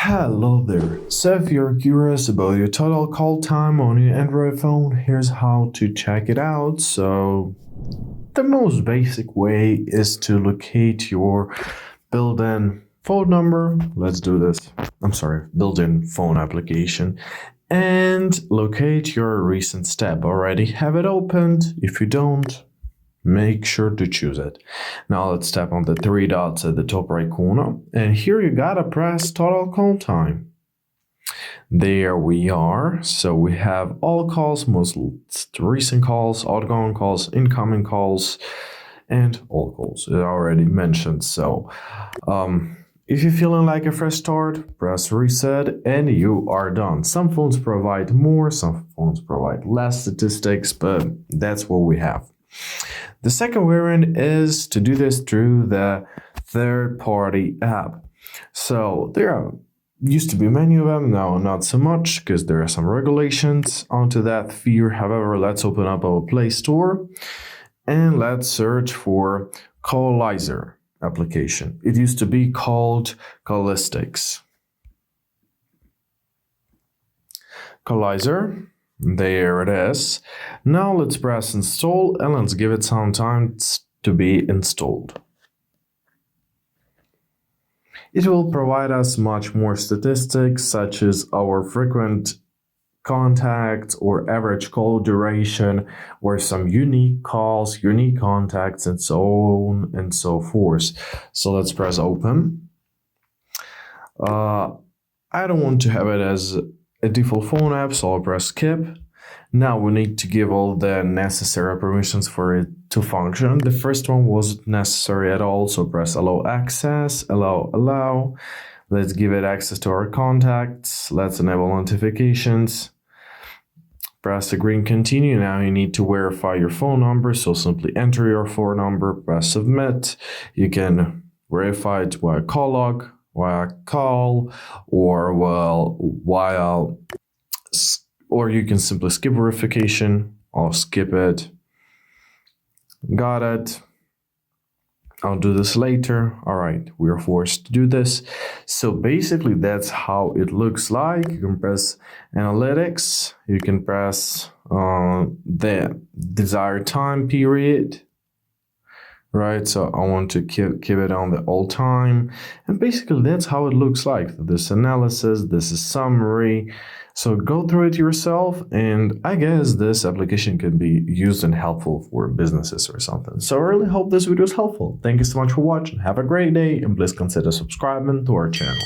Hello there. So if you're curious about your total call time on your Android phone, here's how to check it out. So the most basic way is to locate your built-in phone number. Let's do this. Built-in phone application. And locate your recent step. Already have it opened. If you don't, make sure to choose it. Now let's tap on the three dots at the top right corner, and here you gotta press total call time. There we are. So we have all calls, most recent calls, outgoing calls, incoming calls, and all calls. It already mentioned. So if you're feeling like a fresh start, press reset and you are done. Some phones provide more, some phones provide less statistics, but that's what we have. The second variant is to do this through the third-party app. So there used to be many of them, now not so much because there are some regulations onto that sphere. However, let's open up our Play Store and let's search for Callizer application. It used to be called Callistics. Callizer. There it is. Now let's press install and let's give it some time to be installed. It will provide us much more statistics such as our frequent contacts or average call duration or some unique calls, unique contacts, and so on and so forth. So let's press open. I don't want to have it as a default phone app, so I'll press skip. Now we need to give all the necessary permissions for it to function. The first one wasn't necessary at all, so press allow access, allow. Let's give it access to our contacts. Let's enable notifications. Press the green continue. Now you need to verify your phone number, so simply enter your phone number, press submit. You can verify it via call log, via call, or you can simply skip verification. I'll skip it. Got it. I'll do this later. All right, we're forced to do this. So basically that's how it looks like. You can press analytics. You can press the desired time period. Right, so I want to keep it on the all time, and basically that's how it looks like. This analysis, this is summary. So go through it yourself, and I guess this application can be used and helpful for businesses or something. So I really hope this video is helpful. Thank you so much for watching. Have a great day, and please consider subscribing to our channel.